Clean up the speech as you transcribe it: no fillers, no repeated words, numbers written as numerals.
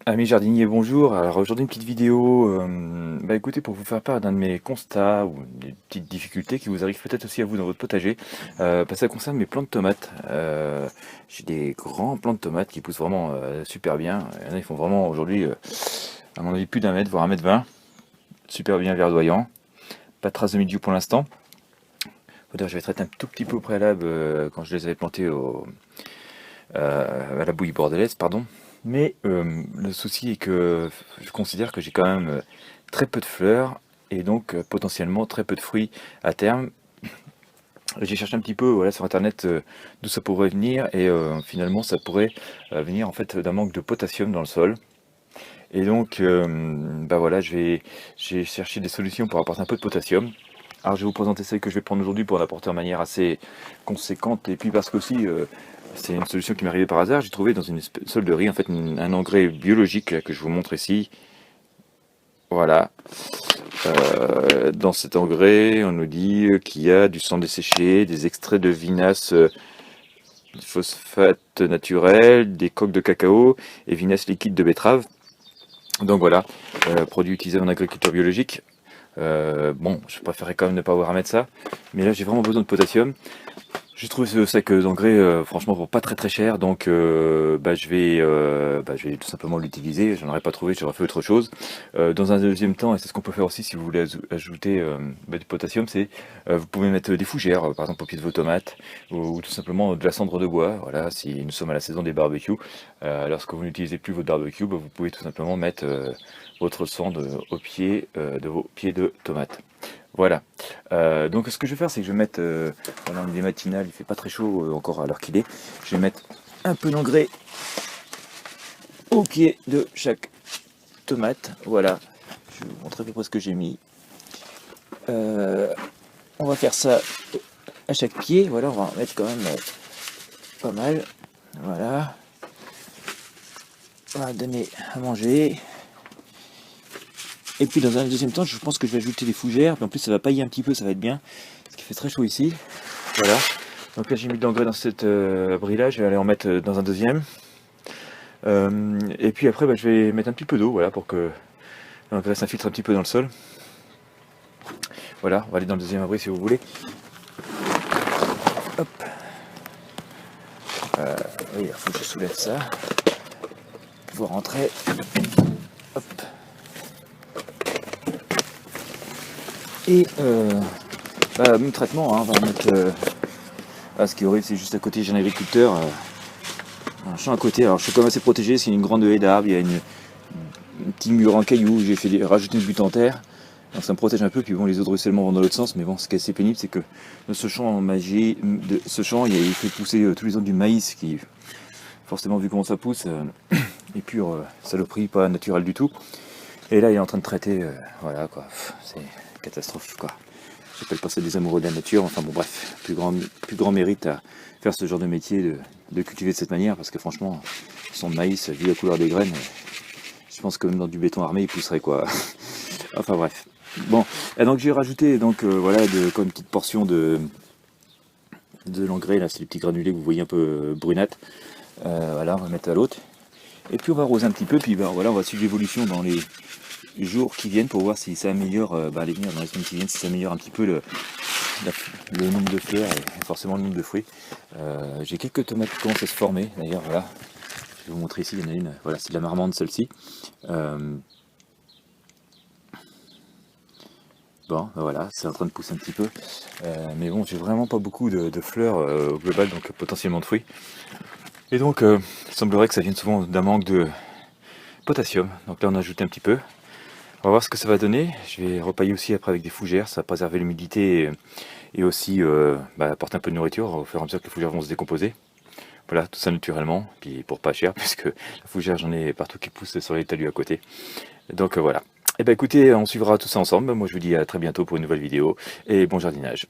Amis jardiniers, bonjour. Alors aujourd'hui une petite vidéo, écoutez, pour vous faire part d'un de mes constats ou des petites difficultés qui vous arrivent peut-être aussi à vous dans votre potager, parce que ça concerne mes plants de tomates. J'ai des grands plants de tomates qui poussent vraiment super bien. Il y en a, ils font vraiment aujourd'hui, à mon avis, plus d'un mètre, voire 1,20 m, super bien verdoyant. Pas de trace de mildiou pour l'instant. Faut dire, je vais traiter un tout petit peu au préalable quand je les avais plantés à la bouillie bordelaise, pardon. Mais le souci est que je considère que j'ai quand même très peu de fleurs et donc potentiellement très peu de fruits à terme. J'ai cherché un petit peu voilà, sur internet d'où ça pourrait venir et finalement ça pourrait venir en fait d'un manque de potassium dans le sol. Et donc voilà, j'ai cherché des solutions pour apporter un peu de potassium. Alors je vais vous présenter celle que je vais prendre aujourd'hui pour en apporter de manière assez conséquente et puis parce qu'aussi c'est une solution qui m'est arrivée par hasard. J'ai trouvé dans une solderie en fait un engrais biologique là, que je vous montre ici. Voilà. Dans cet engrais, on nous dit qu'il y a du sang desséché, des extraits de vinasse, phosphate naturel, des coques de cacao et vinasse liquide de betterave. Donc voilà, produit utilisé en agriculture biologique. Bon, je préférerais quand même ne pas avoir à mettre ça, mais là j'ai vraiment besoin de potassium. J'ai trouvé ce sac d'engrais franchement pour pas très cher, donc je vais tout simplement l'utiliser. J'en aurais pas trouvé, j'aurais fait autre chose. Dans un deuxième temps, et c'est ce qu'on peut faire aussi si vous voulez ajouter du potassium, c'est vous pouvez mettre des fougères, par exemple au pied de vos tomates, ou tout simplement de la cendre de bois. Voilà, si nous sommes à la saison des barbecues, lorsque vous n'utilisez plus votre barbecue, vous pouvez tout simplement mettre votre cendre au pied de vos pieds de tomates. Voilà. Donc ce que je vais faire, c'est que je vais mettre, voilà, il est matinal, il fait pas très chaud encore à l'heure qu'il est. Je vais mettre un peu d'engrais au pied de chaque tomate. Voilà. Je vais vous montrer à peu près ce que j'ai mis. On va faire ça à chaque pied. Voilà, on va en mettre quand même pas mal. Voilà. On va donner à manger. Et puis dans un deuxième temps, je pense que je vais ajouter des fougères. Puis en plus, ça va pailler un petit peu, ça va être bien. Parce qu'il fait très chaud ici. Voilà. Donc là, j'ai mis de l'engrais dans cet abri-là. Je vais aller en mettre dans un deuxième. Et puis après, je vais mettre un petit peu d'eau, voilà, pour que l'engrais s'infiltre un petit peu dans le sol. Voilà, on va aller dans le deuxième abri si vous voulez. Hop. Oui, il faut que je soulève ça. Pour rentrer. Hop. Et même traitement, hein, on va mettre. Ce qui est horrible, c'est juste à côté, j'ai un agriculteur. Un champ à côté. Alors je suis quand même assez protégé, c'est une grande haie d'arbres, il y a un petit mur en cailloux, j'ai fait rajouter une butte en terre. Donc ça me protège un peu, puis bon, les eaux de ruissellement vont dans l'autre sens, mais bon, ce qui est assez pénible, c'est que de ce champ il fait pousser tous les ans du maïs, qui, forcément, vu comment ça pousse, est pure saloperie, pas naturelle du tout. Et là, il est en train de traiter, voilà quoi, c'est catastrophique quoi. J'appelle pas ça des amoureux de la nature, enfin bon, bref, plus grand mérite à faire ce genre de métier, de cultiver de cette manière, parce que franchement, son maïs, vu la couleur des graines, je pense que même dans du béton armé, il pousserait quoi. Enfin bref. Bon, et donc j'ai rajouté voilà comme une petite portion de l'engrais, là c'est les petits granulés que vous voyez un peu brunâtres. Voilà, on va mettre à l'autre. Et puis on va arroser un petit peu, puis voilà, on va suivre l'évolution dans les jours qui viennent pour voir si ça améliore, les venir dans les semaines qui viennent, si ça améliore un petit peu le nombre de fleurs et forcément le nombre de fruits. J'ai quelques tomates qui commencent à se former, d'ailleurs, voilà. Je vais vous montrer ici, il y en a une, voilà, c'est de la marmande celle-ci. Bon, voilà, c'est en train de pousser un petit peu. Mais bon, j'ai vraiment pas beaucoup de fleurs au global, donc potentiellement de fruits. Et donc, il semblerait que ça vienne souvent d'un manque de potassium. Donc là, on a ajouté un petit peu. On va voir ce que ça va donner. Je vais repailler aussi après avec des fougères, ça va préserver l'humidité et aussi apporter un peu de nourriture au fur et à mesure que les fougères vont se décomposer. Voilà, tout ça naturellement, puis pour pas cher, puisque la fougère, j'en ai partout qui poussent sur les talus à côté. Donc voilà. Et écoutez, on suivra tout ça ensemble. Moi je vous dis à très bientôt pour une nouvelle vidéo et bon jardinage.